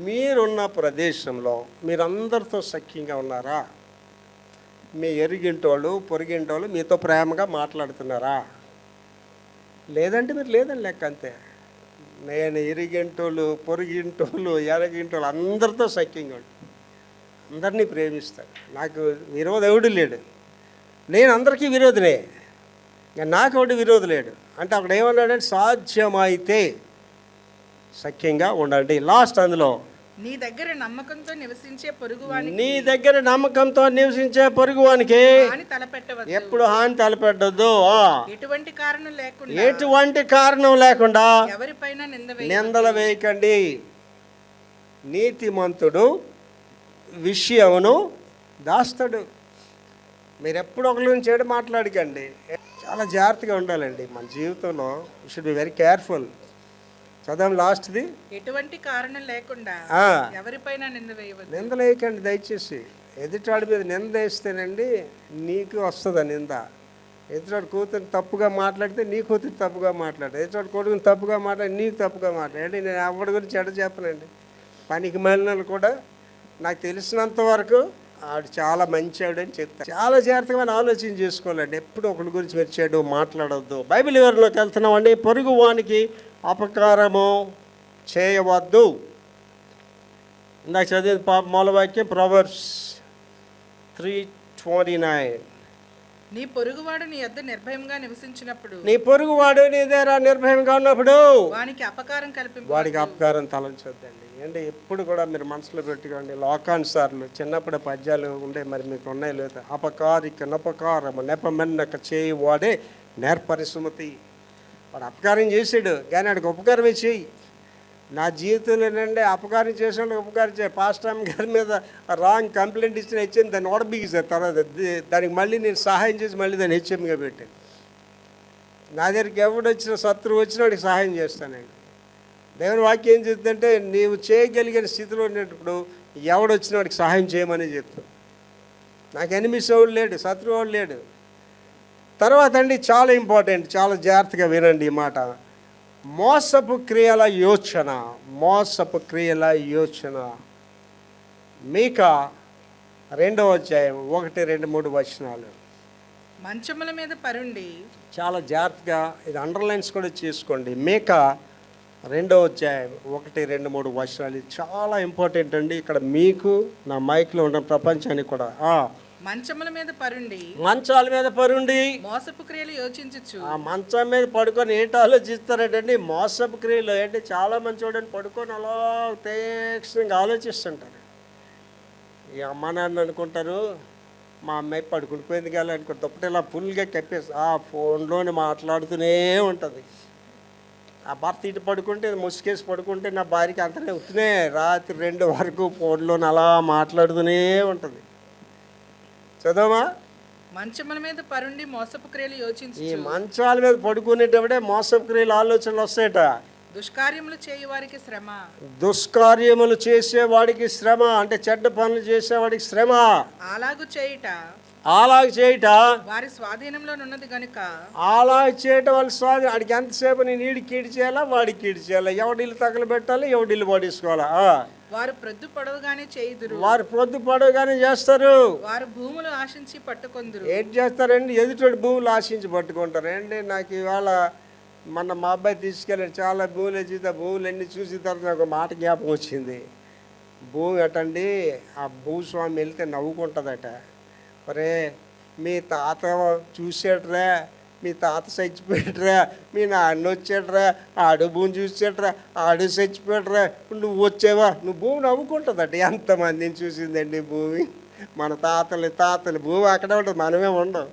మీరున్న ప్రదేశంలో మీరందరితో సఖ్యంగా ఉన్నారా? మీ ఎరిగింటోళ్ళు పొరిగింటోళ్ళు మీతో ప్రేమగా మాట్లాడుతున్నారా? లేదంటే మీరు లేదని లెక్క అంతే. నేను ఇరిగింటోళ్ళు పొరిగింటోళ్ళు ఎరగింటోళ్ళు అందరితో సఖ్యంగా ఉంటాను, అందరినీ ప్రేమిస్తాను. నాకు విరోధి ఎవడు లేడు, నేను అందరికీ విరోధినే, నాకు ఎవడు విరోధి లేడు. అంటే అక్కడ ఏమన్నాడంటే సాధ్యమైతే సఖ్యంగా ఉండండి. లాస్ట్ అందులో నీ దగ్గర నమ్మకంతో నివసించే పొరుగువానికి నీ దగ్గర నమ్మకంతో నివసించే పొరుగువానికి హాని తలపెట్టవద్దు. ఎప్పుడు హాని తలపెట్టద్దు. ఎటువంటి కారణం లేకుండా ఎటువంటి కారణం లేకుండా ఎవరిపైన నిందలు వేయకండి. నీతిమంతుడు విషయమును దాస్తాడు. మీరు ఎప్పుడు ఒకరి గురించి చెడు మాట్లాడకండి. చాలా జాగ్రత్తగా ఉండాలండి మన జీవితంలో. You should be very careful. చదవం లాస్ట్ది. ఎటువంటి కారణం లేకుండా ఎవరిపైన నింద వేయవద్దు. నిందలు వేయకండి దయచేసి. ఎదుటాడి మీద నింద వేస్తేనండి నీకు వస్తుంది ఆ నింద. ఎదుటాడు కూతురు తప్పుగా మాట్లాడితే నీ కూతురు తప్పుగా మాట్లాడు. ఎదుటాడు కొడుకుని తప్పుగా మాట్లాడి నీకు తప్పుగా మాట్లాడి. నేను ఎవరి గురించి చెడు చెప్పనండి. పనికి మాలిన కూడా నాకు తెలిసినంత వరకు ఆడు చాలా మంచివాడు అని చెప్తాను. చాలా జాగ్రత్తగా ఆలోచన చేసుకోవాలండి. ఎప్పుడు ఒకరి గురించి మీరు చెడు మాట్లాడవద్దు. బైబిల్ వివరణలోకి వెళ్తున్నామండి. పొరుగు వానికి అపకారము చేయవద్దు. ఇందాక చదివిన మూలవాక్యం ప్రొవర్బ్స్ 3:29. నీ పొరుగువాడు నీ యొద్ద నిర్భయంగా నివసించినప్పుడు నీ పొరుగువాడు నీ దగ్గర నిర్భయంగా ఉన్నప్పుడు వానికి అపకారం వాడికి అపకారం తలంచొద్దండి. అంటే ఎప్పుడు కూడా మీరు మనసులో పెట్టుకోండి. లోకానుసార్లు చిన్నప్పుడు పద్యాలు ఉండే, మరి మీకు ఉన్నాయి లేదా? అపకారిక నపకారము నెపమెన్నక చేయి వాడే నేర్పరిసుమతి. వాడు అపకారం చేసాడు కానీ వాడికి ఉపకారమే చేయి. నా జీవితంలోనండి అపకారం చేసిన ఉపకారం చేయి. పాస్టర్ గారి మీద రాంగ్ కంప్లైంట్ ఇచ్చిన హెచ్ఎం దాన్ని ఓడబిగిస్తారు. తర్వాత దానికి మళ్ళీ నేను సహాయం చేసి మళ్ళీ దాన్ని హెచ్ఎంగా పెట్టాను. నా దగ్గరికి ఎవడు వచ్చిన శత్రువు వచ్చినా వాడికి సహాయం చేస్తానండి. దేవుని వాక్యం ఏం చెప్తుందంటే నీవు చేయగలిగిన స్థితిలో ఉన్నప్పుడు ఎవడొచ్చిన వాడికి సహాయం చేయమని చెప్తాను. నాకు ఎనిమిస్ వాడు లేడు, శత్రువు వాడు లేడు. తర్వాత అండి చాలా ఇంపార్టెంట్, చాలా జాగ్రత్తగా వినండి ఈ మాట. మోసపు క్రియల యోచన. మోసపు క్రియల యోచన. మీకా 2వ అధ్యాయం 1, 2, 3 వచనాలు. మంచముల మీద పరుండి. చాలా జాగ్రత్తగా ఇది అండర్లైన్స్ కూడా చేసుకోండి. మీకా 2వ అధ్యాయం 1, 2, 3 వచనాలు. ఇది చాలా ఇంపార్టెంట్ అండి. ఇక్కడ మీకు నా మైక్లో ఉన్న ప్రపంచానికి కూడా. మంచముల మీద పరుండి, మంచాల మీద పరుండి మోసపు క్రియలు యోచించచ్చు. ఆ మంచం మీద పడుకొని ఏంటి ఆలోచిస్తారంటండి? మోసపు క్రియలు. అంటే చాలా మంది చూడండి పడుకొని అలా తీక్షణంగా ఆలోచిస్తుంటారు. ఈ అమ్మ నాన్న అనుకుంటారు మా అమ్మాయి పడుకుని పోయింది కానీ అనుకో దుప్పటి ఇలా ఫుల్గా కప్పేసి ఆ ఫోన్లోనే మాట్లాడుతూనే ఉంటుంది. ఆ భర్త ఇటు పడుకుంటే ముసుకేసి పడుకుంటే నా భార్యకి అంతనే అవుతున్నాయి. రాత్రి 2 వరకు ఫోన్లోనే అలా మాట్లాడుతూనే ఉంటుంది. చదవమా? మంచముల మీద పరుండి మోసపు క్రియలు యోచించు. ఈ మంచాల మీద పడుకునేటప్పుడే మోసపు క్రియలు ఆలోచనలు వస్తాయట. దుష్కార్యములు చేయవారికి శ్రమ. దుష్కార్యములు చేసేవాడికి శ్రమ. అంటే చెడ్డ పనులు చేసేవాడికి శ్రమ. అలాగు చేయుట వారి స్వాధీనంలో ఉన్నది గనుక. అలాగ చేయటం వాళ్ళ స్వాధీనం. వాడికి ఎంతసేపు నేను ఈడికి ఈడి చేయాలా వాడికి ఈడి చేయాలా, ఎవడిల్లు తగలబెట్టాలి ఎవడిల్లు పడేసుకోవాలా. వారు ప్రొద్దు పొడవుగానే చేయుదురు. వారు ప్రొద్దు పొడవుగానే చేస్తారు. వారు భూములు ఆశించి పట్టుకొందురు. ఏం చేస్తారండి? ఎదుటి భూములు ఆశించి పట్టుకుంటారు. ఏంటి నాకు ఇవాళ మొన్న మా అబ్బాయి తీసుకెళ్ళాడు, చాలా భూములు వచ్చింది. ఆ భూములన్నీ చూసిన తర్వాత నాకు ఒక మాట జ్ఞాపకం వచ్చింది. భూమి అటండి ఆ భూస్వామి వెళ్తే నవ్వుకుంటుందట. ఒరే మీ తాత చూసాడరా, మీ తాత చచ్చిపోయాడరా, మీ నాన్న వచ్చాడరా, ఆడు భూమి చూసాడరా, ఆడు చచ్చిపోయాడరా, నువ్వు వచ్చావా, నువ్వు భూమి నవ్వుకుంటుందట. ఎంతమందిని చూసిందండి భూమి. మన తాతలు భూమి అక్కడే ఉంటుంది, మనమే ఉండవు.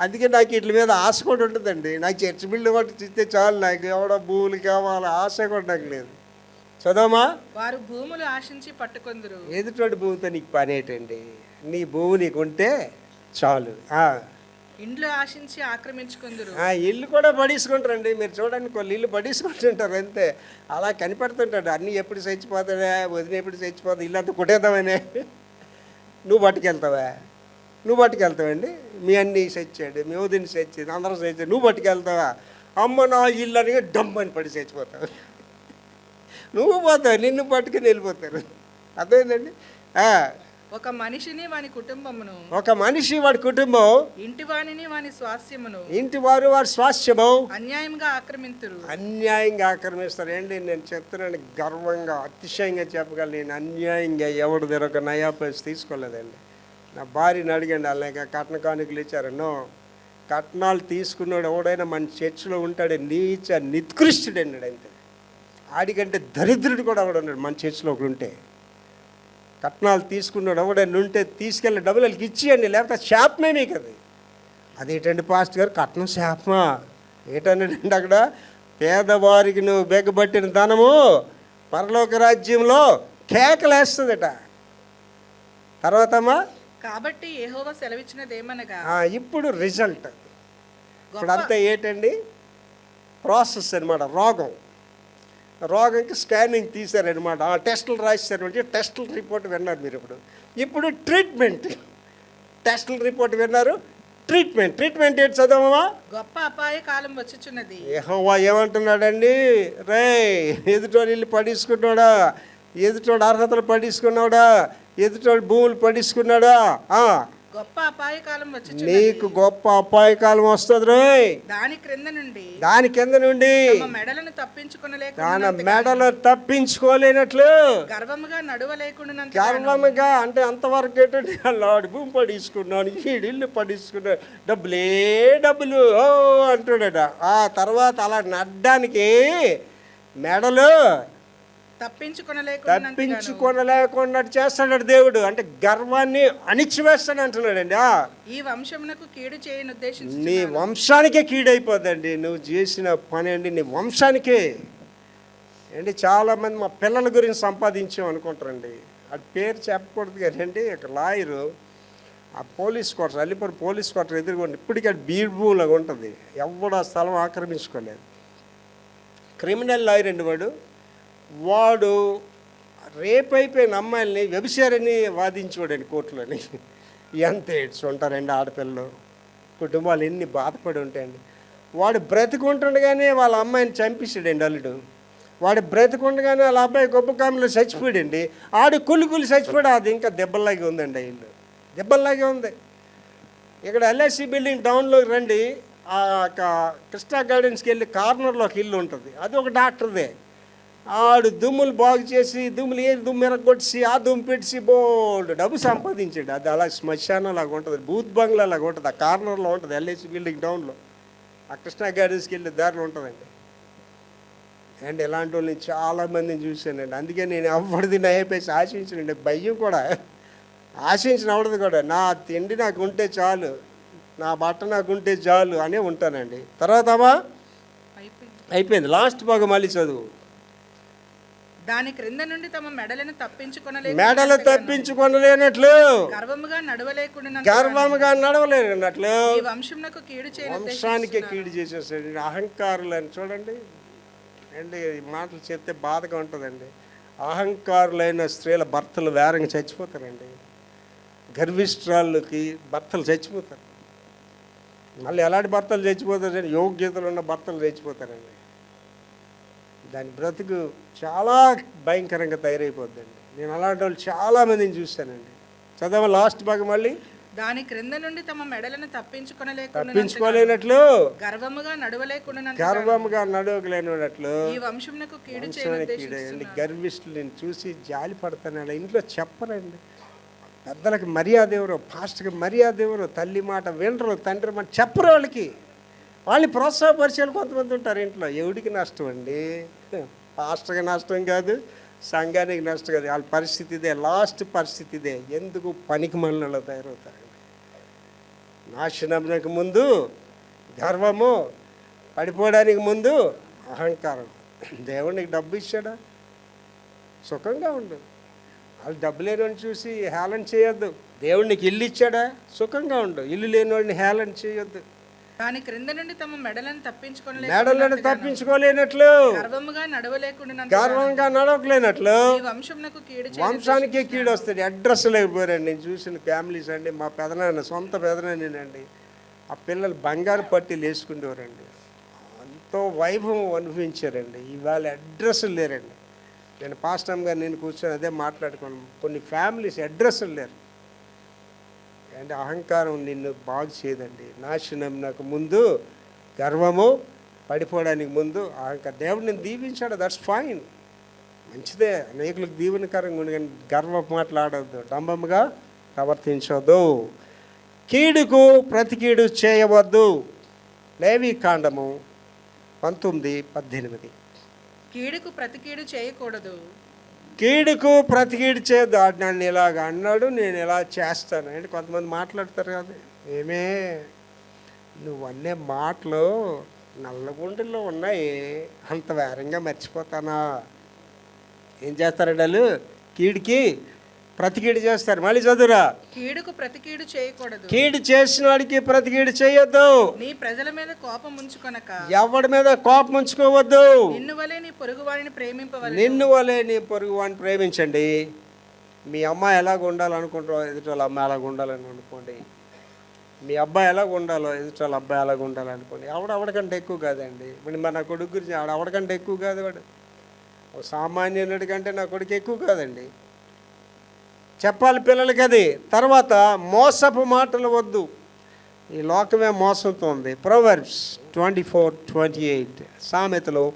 అందుకే నాకు వీటి మీద ఆశ కూడా ఉంటుందండి. నాకు చర్చి బిల్లు కొట్టి చూస్తే చాలు, నాకు ఎవడో భూములు కావాలి ఆశ కూడా నాకు లేదు. చదవమా? వారు భూములు ఆశించి పట్టుకొందురు. ఎదుటి భూమితో నీకు పని ఏంటండి? నీ భూమి నీకు ఉంటే చాలు. ఇండ్లు ఆశించి ఆక్రమించుకుందరు. ఇల్లు కూడా పడేసుకుంటారండి. మీరు చూడండి కొన్ని ఇల్లు పడేసుకుంటుంటారు అంతే. అలా కనిపెడుతుంటాడు. అన్నీ ఎప్పుడు చచ్చిపోతాడా, వదిన ఎప్పుడు చచ్చిపోతా, ఇల్లంతా కొట్టేద్దామనే. నువ్వు పట్టుకెళ్తావండి. మీ అన్నీ చచ్చాడు, మీ వదిన చచ్చేది, అందరూ చచ్చాడు, నువ్వు పట్టుకెళ్తావా? అమ్మ నా ఇల్లు అని డమ్మని పడి చచ్చిపోతావు. నువ్వు పోతావు, నిన్ను పట్టుకుని వెళ్ళిపోతారు. అర్థమైందండి? ఒక మనిషిని వాని కుటుంబమును, ఒక మనిషి వాడి కుటుంబం, ఇంటి వాణిని వాని స్వాస్థ్యమును, ఇంటి వారు వారి స్వాస్థ్యము అన్యాయంగా ఆక్రమిస్తారు. ఏంటి నేను చెప్తున్నాను, గర్వంగా అతిశయంగా చెప్పగలను. నేను అన్యాయంగా ఎవడు దగ్గర ఒక నయా పైసా తీసుకోలేదండి. నా భార్యని అడిగండి, అలాగే కట్న కానుకలు ఇచ్చారు. నో, కట్నాలు తీసుకున్నాడు ఎవడైనా మన చర్చిలో ఉంటాడు, నీచ నిత్కృష్టుడు అన్నాడు అంతే. ఆడికంటే దరిద్రుడు కూడా ఒకడు ఉన్నాడు మన చర్చిలో ఒకడు ఉంటే. కట్నాలు తీసుకున్నాడు ఎవడని ఉంటే తీసుకెళ్ళి డబ్బులు వాళ్ళకి ఇచ్చేయండి, లేకపోతే శాపమే మీకు అది. అదేంటండి పాస్టర్ గారు కట్నం శాపమా ఏంటన్నాడండి అక్కడ? పేదవారికి నువ్వు బెగ్గబట్టిన ధనము పరలోక రాజ్యంలో కేకలేస్తుందట. తర్వాత అమ్మా కాబట్టి యెహోవా సెలవిచ్చినదేమనగా ఇప్పుడు రిజల్ట్. ఇప్పుడు అంతా ఏంటండి? ప్రాసెస్ అనమాట. రోగంకి స్కానింగ్ తీశారనమాట, టెస్టులు రాశారనమాట. టెస్టుల రిపోర్ట్ విన్నారు మీరు. ఇప్పుడు ట్రీట్మెంట్. టెస్టుల రిపోర్ట్ విన్నారు, ట్రీట్మెంట్ ఏంటి చదవమా? గొప్ప అపాయ కాలం వచ్చుచున్నది. యెహోవా ఏమంటున్నాడండి? రే ఎదుటోడు ఇల్లు పడేసుకున్నాడా, ఎదుటోడు అర్హతలు పడేసుకున్నాడా, ఎదుటోడు భూములు పడేసుకున్నాడా, గొప్ప అపాయ కాలం వచ్చుచున్నది. నీకు గొప్ప అపాయకాలం వస్తుంది రోయ్. దాని క్రింద నుండి తమ మెడలను తప్పించుకొనలేక మెడలు తప్పించుకోలేనట్లు గర్వముగా నడువలేకుండా గర్వముగా అంటే అంతవరకు ఏంటంటే లాడు భూమి పడేసుకున్నాను, ఇల్లు పడేసుకున్నాను, డబ్బులు ఓ అంటున్నాడు. ఆ తర్వాత అలా నడ్డానికి మెడలు తప్పించుకొనలేకుండా చేస్తాడు దేవుడు. అంటే గర్వాన్ని అణిచివేస్తాడు అంటున్నాడండి. ఈ వంశమునకు కీడు చేయని ఉద్దేశించి నీ వంశానికే కీడైపోద్దండి నువ్వు చేసిన పని అండి, నీ వంశానికే అండి. చాలామంది మా పిల్లల గురించి సంపాదించాం అనుకుంటారండి. అది పేరు చెప్పకూడదు కదండి. ఒక లాయరు ఆ police quarter, Allipuram police quarter ఎదురుగా ఇప్పటికీ అది బీడ్ భూమిలాగా ఉంటుంది, ఎవడు ఆ స్థలం ఆక్రమించుకోలేదు. క్రిమినల్ లాయర్ అండి వాడు రేప్ అయిపోయిన అమ్మాయిల్ని వ్యభిచారని వాదించుకోడండి కోర్టులోని. ఎంత ఏడ్స్ ఉంటారండి ఆడపిల్లలు, కుటుంబాలు ఎన్ని బాధపడి ఉంటాయండి. వాడు బ్రతికుంటుండగానే వాళ్ళ అమ్మాయిని చంపేసాడండి అల్లుడు. వాడు బ్రతికుండగానే వాళ్ళ అబ్బాయి గొప్ప కాలంలో చచ్చిపోయాడండి. ఆడు కుళ్ళు చచ్చిపోయాడు. అది ఇంకా దెబ్బల్లాగే ఉందండి. ఆ ఇల్లు దెబ్బల్లాగే ఉంది. ఇక్కడ ఎల్ఐసి బిల్డింగ్ డౌన్లో రండి, కృష్ణా గార్డెన్స్కి వెళ్ళి కార్నర్లో ఒక ఇల్లు ఉంటుంది, అది ఒక డాక్టర్దే. ఆడు దుమ్ములు బాగు చేసి దుమ్ము ఎరగొట్టి ఆ దుమ్ము పెట్టి బోల్డ్ డబ్బు సంపాదించాడు. అది అలా శ్మశానం లాగా ఉంటుంది, బూత్ బంగ్లా లాగా ఉంటుంది. ఆ కార్నర్లో ఉంటుంది ఎల్ఐసి బిల్డింగ్ డౌన్లో, ఆ కృష్ణా గార్డెన్స్కి వెళ్ళే దారిలో ఉంటుందండి. అండ్ ఇలాంటి వాళ్ళని చాలామందిని చూశానండి. అందుకే నేను ఎవరిది నయపేసి ఆశించనండి, భయం కూడా ఆశించిన అవడదు కూడా. నా తిండి నాకు ఉంటే చాలు, నా బట్ట నాకు ఉంటే చాలు అనే ఉంటానండి. తర్వాత అయిపోయింది. లాస్ట్ భాగం మళ్ళీ చదువు. దాని క్రింద నుండి తమ మెడలు తప్పించుకొనలేనట్లు గర్వముగా నడవలేనట్లు వంశానికి కీడు చేసేసాడు. అహంకారులు అని చూడండి అండి, ఈ మాటలు చెప్తే బాధగా ఉంటుందండి. అహంకారులైన స్త్రీల భర్తలు వేరంగా చచ్చిపోతారండి. గర్విష్ఠురాళ్ళకి భర్తలు చచ్చిపోతారు. మళ్ళీ ఎలాంటి భర్తలు చచ్చిపోతారండి? యోగ్యతలు ఉన్న భర్తలు చచ్చిపోతారండి. దాని బ్రతుకు చాలా భయంకరంగా తయారైపోద్దండి. నేను అలాంటి వాళ్ళు చాలామందిని చూశానండి. చదవ లాస్ట్ భాగం మళ్ళీ. దాని క్రింద నుండి తమ మెడలను తప్పించుకోలేనట్లు గర్వముగా నడవలేనట్లు ఈ వంశమునకు కీడు చేయని గర్విష్ఠులను చూసి జాలి పడతాను. ఇంట్లో చెప్పరండి. పెద్దలకి మర్యాద ఎవరో, పాస్టర్కి మర్యాద ఎవరో, తల్లి మాట వినరు, తండ్రి మాట చెప్పరు. వాళ్ళని ప్రోత్సాహపరిచేలు కొంతమంది ఉంటారు ఇంట్లో. ఎవడికి నష్టం అండి? పాస్టర్కి నష్టం కాదు, సంఘానికి నష్టం కాదు. వాళ్ళ పరిస్థితి ఇదే, లాస్ట్ పరిస్థితి ఇదే. ఎందుకు పనికి మళ్ళీ తయారవుతారండి? నాశనానికి ముందు గర్వము, పడిపోవడానికి ముందు అహంకారం. దేవుడికి డబ్బు ఇచ్చాడా? సుఖంగా ఉండు. వాళ్ళు డబ్బు లేనివాడిని చూసి హేళన చేయొద్దు. దేవుడికి ఇల్లు ఇచ్చాడా? సుఖంగా ఉండు. ఇల్లు లేనివాడిని హేళన చేయొద్దు. దాని క్రింద నుండి తమ మెడలను తప్పించుకోలేనట్లు గర్వంగా నడవలేనట్లు వంశానికి కీడు వస్తుంది. అడ్రస్ లేకపోయారండి. నేను చూసిన ఫ్యామిలీస్ అండి, మా పెదనాన్న సొంత పెదనాన్నేనండి. ఆ పిల్లలు బంగారు పట్టీలు వేసుకునేవారండి, ఎంతో వైభవం అనుభవించారండి. ఇవాళ అడ్రస్లు లేరండి. నేను పాస్టర్ గారు నేను కూర్చొని అదే మాట్లాడుకున్నాను. కొన్ని ఫ్యామిలీస్ అడ్రస్లు లేరు. అంటే అహంకారం నిన్ను బాగు చేయదండి. నాశనం నాకు ముందు గర్వము, పడిపోవడానికి ముందు అహంకారం. దేవుడు నేను దీవించాడు, దట్స్ ఫైన్, మంచిదే, అనేకులకు దీవెనకరంగా ఉంది. కానీ గర్వ మాట్లాడవద్దు, డంబముగా ప్రవర్తించవద్దు, కీడుకు ప్రతి కీడు చేయవద్దు. లేవి కాండము 19:18. కీడుకు ప్రతి కీడు చేయకూడదు. కీడుకు ప్రతి కీడు చేయొద్దు. ఆడు నన్ను ఇలాగ అన్నాడు, నేను ఇలా చేస్తాను అంటే కొంతమంది మాట్లాడతారు కదా, ఏమే నువ్వు అనే మాటలు నల్లగుండెల్లో ఉన్నాయి, అంత వేరంగా మర్చిపోతానా? ఏం చేస్తారండి వాళ్ళు? కీడుకి ప్రతి కీడు చేస్తారు. మళ్ళీ చదువురా. కీడుకు ప్రతి కీడు చేయకూడదు. కీడు చేసిన వాడికి ప్రతి కీడు చేయొద్దు. నీ ప్రజల మీద కోపం ఉంచుకొనక ఎవడి మీద కోపం ఉంచుకోవద్దు. నిన్ను వలె నీ పొరుగు వారిని ప్రేమింపవలెను. నిన్ను వలె నీ పొరుగు వాడిని ప్రేమించండి. మీ అమ్మాయి ఎలాగ ఉండాలనుకుంటారో ఎదుటి వాళ్ళ అమ్మాయి అలాగ ఉండాలని అనుకోండి. మీ అబ్బాయి ఎలాగ ఉండాలో ఎదుటి వాళ్ళ అబ్బాయి అలాగ ఉండాలనుకోండి. ఆవిడకంటే ఎక్కువ కాదండి. ఇప్పుడు మరి నా కొడుకు గురించి ఆవిడకంటే ఎక్కువ కాదు. వాడు సామాన్యుడి కంటే నా కొడుకు ఎక్కువ కాదండి. చెప్పాలి పిల్లలకి అది. తర్వాత మోసపు మాటలు వద్దు. ఈ లోకమే మోసంతో ఉంది. ప్రొవర్బ్స్ 24:28, సామెతలు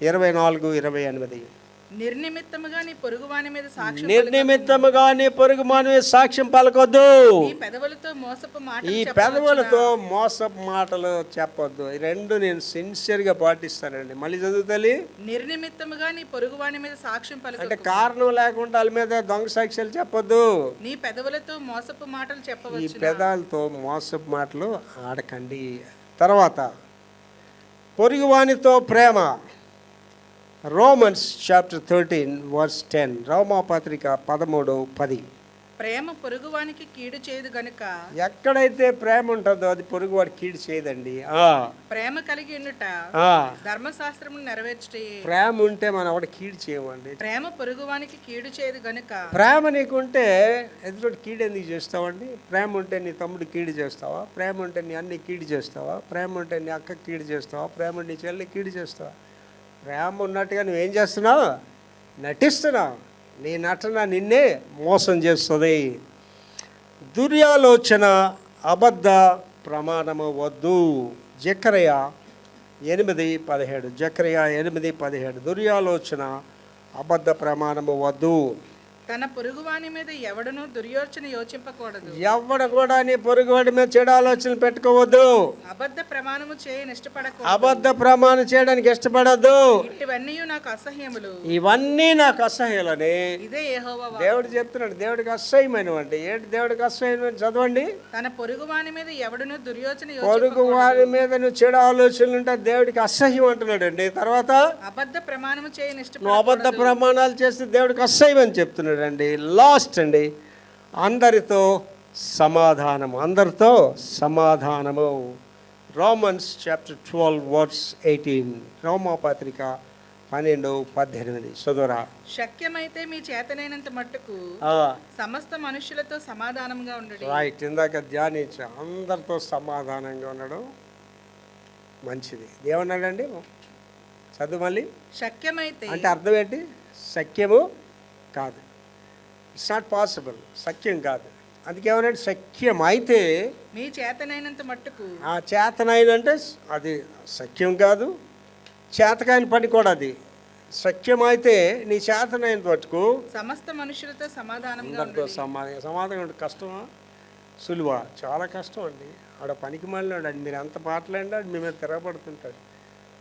24:28. నిర్నిమిత్తముగా నీ పొరుగు వాని మీద సాక్ష్యం నిర్నిమిత్తముగా నీ పొరుగు వాని మీద సాక్ష్యం పలకొద్దు. ఈ పెదవులతో మోసపు మాటలు ఈ పెదవులతో మోసపు మాటలు చెప్పొద్దు. ఈ రెండు నేను సిన్సియర్గా పాటిస్తానండి. మళ్ళీ చదువుతాలి. నిర్నిమిత్తముగా నీ పొరుగు వాని మీద సాక్ష్యం అంటే పలుకు. కారణం లేకుండా వాళ్ళ మీద దొంగ సాక్ష్యాలు చెప్పొద్దు. నీ పెదవులతో మోసపు మాటలు ఈ చెప్పవచ్చు. పెదాలతో మోసపు మాటలు ఆడకండి. తర్వాత పొరుగువానితో ప్రేమ. రోమన్స్ చాప్టర్ 13:10, రోమాపత్రిక 13:10. ప్రేమ పొరుగువానికి కీడు చేయదు గనుక ఎక్కడైతే ప్రేమ ఉంటుందో అది పొరుగువాడు కీడు చేయదండి. ప్రేమ కలిగి ఉండుట ధర్మశాస్త్రమును నెరవేర్చుటే. ప్రేమ ఉంటే మనం ఎవడ కీడు చేయమండి. ప్రేమ పొరుగువానికి కీడు చేయదు గనుక. ప్రేమ నీకుంటే ఎదుటి కీడు ఎందుకు చేస్తావండి? ప్రేమ ఉంటే నీ తమ్ముడు కీడు చేస్తావా? ప్రేమ ఉంటే నీ అన్ని కీడు చేస్తావా? ప్రేమ ఉంటే నీ అక్క కీడు చేస్తావా? ప్రేమ ఉంటే నీ చెల్లి కీడు చేస్తావా? ప్రేమ ఉన్నట్టుగా నువ్వేం చేస్తున్నావు? నటిస్తున్నావు. నీ నటన నిన్నే మోసం చేస్తుంది. దుర్యాలోచన, అబద్ధ ప్రమాణము వద్దు. జకర్యా 8:17, జకర్యా 8:17. దుర్యాలోచన, అబద్ధ ప్రమాణము వద్దు. తన పొరుగువాని మీద ఎవడను దుర్యోచన యోచింపకూడదు. ఎవడ కూడా నీ పొరుగువాడి మీద చెడు ఆలోచనలు పెట్టుకోవద్దు. అబద్ధ ప్రమాణము చేయని ఇష్టపడకూడదు. అబద్ధ ప్రమాణం చేయడానికి ఇష్టపడద్దు. ఇవన్నీ నాకు అసహ్యములు. ఇవన్నీ నాకు అసహ్యాలని ఇదే యెహోవా వాక్కు. దేవుడు చెప్తున్నాడు. దేవుడికి అసహ్యమైనవండి. ఏంటి దేవుడికి అసహ్యమైన? చదవండి. తన పొరుగువాని మీద ఎవడను దుర్యోచన పొరుగు వారి మీద నువ్వు చెడు ఆలోచనలు ఉంటే దేవుడికి అసహ్యం అంటున్నాడు అండి. తర్వాత అబద్ధ ప్రమాణము చేయని నువ్వు అబద్ధ ప్రమాణాలు చేస్తే దేవుడికి అసహ్యం అని చెప్తున్నాడు అండి. లాస్ట్ అండి, అందరితో సమాధానము. అందరితో సమాధానము. రోమన్స్ చాప్టర్ 12:18, రోమాపత్రిక 12:18. చదువురా. శక్యమైతే మీ చేతనైనంత మట్టుకు సమస్త మనుషులతో సమాధానంగా ఉండండి. రైట్. ఇందాక ధ్యానించా. అందరితో సమాధానంగా ఉండడం మంచిది. ఏమన్నాడండి? చదువు మళ్ళీ. శక్యమైతే అంటే అర్థం ఏంటి? సఖ్యము కాదు. It's not possible. సఖ్యం కాదు. అందుకేమన్నాడు? సఖ్యం అయితే మీ చేతనైనంత మట్టుకు. ఆ చేతనైనంటే అది సఖ్యం కాదు. చేతకాయని పని కూడా అది. సఖ్యం అయితే నీ చేతనైన మట్టుకు సమస్త మనుషులతో సమాధానంగా అందరితో ఉండండి. సమాధానం అంటే కష్టమా సులువా? చాలా కష్టం అండి. ఆడ పనికి మాలినాడు అండి. మీరు ఎంత మాట్లాడినా మీ మీద తిరగబడుతుంటాడు.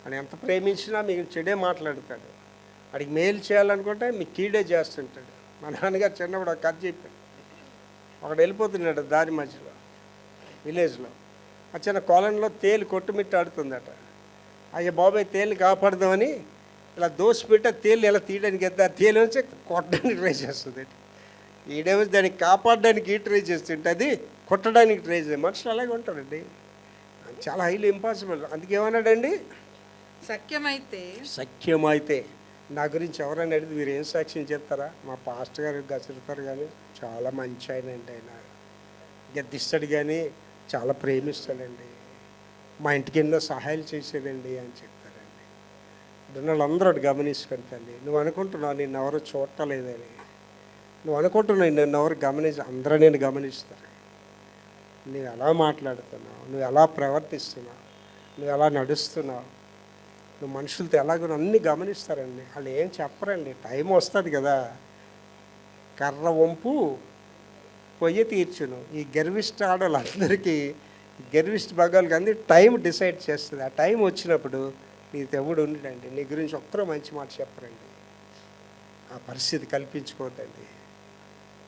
అని ఎంత ప్రేమించినా మీకు చెడే మాట్లాడతాడు. వాడికి మేలు చేయాలనుకుంటే మీకు కీడే చేస్తుంటాడు. మా నాన్నగారు చిన్నప్పుడు ఒక కథ చెప్పాడు. ఒకడు వెళ్ళిపోతున్నాడు దారి మధ్యలో, విలేజ్లో. ఆ చిన్న కొలంలో తేలు కొట్టుమిట్టు ఆడుతుందట. అయ్యా బాబాయ్ తేలిని కాపాడదామని ఇలా దోసిపెట్టి ఆ తేలిని ఇలా తీయడానికి వెళ్తే ఆ తేలి వచ్చి కొట్టడానికి ట్రై చేస్తుంది. ఈడేమో దానికి కాపాడడానికి ట్రై చేస్తుంటే అది కొట్టడానికి ట్రై చేస్తుంది. మనుషులు అలాగే ఉంటాడండి. చాలా హైలీ ఇంపాసిబుల్. అందుకేమన్నాడండి? సఖ్యమైతే. సఖ్యమైతే. నా గురించి ఎవరైనా అడిగితే మీరు ఏం సాక్ష్యం చెప్తారా? మా పాస్టర్ గారు గసురుతారు కానీ చాలా మంచి ఆయన అండి. ఆయన గద్దిస్తాడు కానీ చాలా ప్రేమిస్తాడండి. మా ఇంటికి ఎన్నో సహాయాలు చేసేదండి అని చెప్తారండి. వాళ్ళందరూ గమనించుకొని తల్లి, నువ్వు అనుకుంటున్నావు నిన్ను ఎవరు చూడలేదని. నువ్వు అనుకుంటున్నావు నిన్ను ఎవరు అందరూ నేను గమనిస్తారు. నువ్వు ఎలా మాట్లాడుతున్నావు, నువ్వు ఎలా ప్రవర్తిస్తున్నావు, నువ్వు ఎలా నడుస్తున్నావు, నువ్వు మనుషులతో ఎలాగో అన్నీ గమనిస్తారండి. వాళ్ళు ఏం చెప్పరండి. టైం వస్తుంది కదా. కర్ర వంపు పొయ్యి తీర్చును. ఈ గర్విష్ట ఆడవాళ్ళందరికీ, గర్విష్ట భాగాలకి అంది టైం డిసైడ్ చేస్తుంది. ఆ టైం వచ్చినప్పుడు నీతో ఎవడు ఉండడండి, నీ గురించి ఒక్కరూ మంచి మాట చెప్పరండి. ఆ పరిస్థితి కల్పించుకోవద్దండి.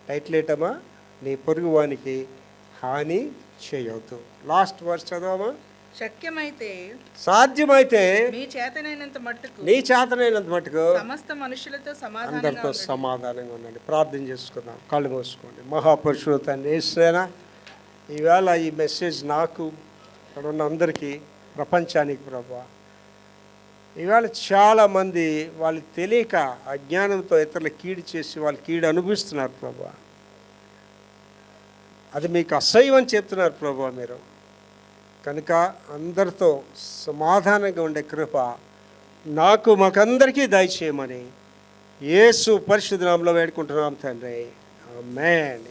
టైటిల్ ఏంటమ్మా? నీ పొరుగు వానికి హాని చేయవద్దు. Last verse చదవమా? శక్యమైతే సాధ్యమైతే మీ చేతనైనంత మట్టుకు నీ చేతనైనంత మటుకు సమస్త మనుషులతో సమాధానంగా అందరితో ఉండండి. సమాధానంగా ఉండండి. ప్రార్థన చేసుకుందాం. కళ్ళు మూసుకోండి. మహాపురుషుడు తండ్రి యేసునేనా, ఈవేళ ఈ మెసేజ్ నాకు, ఇక్కడ ఉన్న అందరికీ, ప్రపంచానికి ప్రభువా, ఈవేళ చాలామంది వాళ్ళు తెలియక అజ్ఞానంతో ఇతరులు కీడు చేసి వాళ్ళు కీడు అనుభవిస్తున్నారు ప్రభువా. అది మీకు అసహ్యం అని చెప్తున్నారు ప్రభువా మీరు. కనుక అందరితో సమాధానంగా ఉండే కృప నాకు మాకందరికీ దయచేయమని యేసు పరిశుద్ధ నామములో వేడుకుంటున్నాం తండ్రి. ఆమేన్.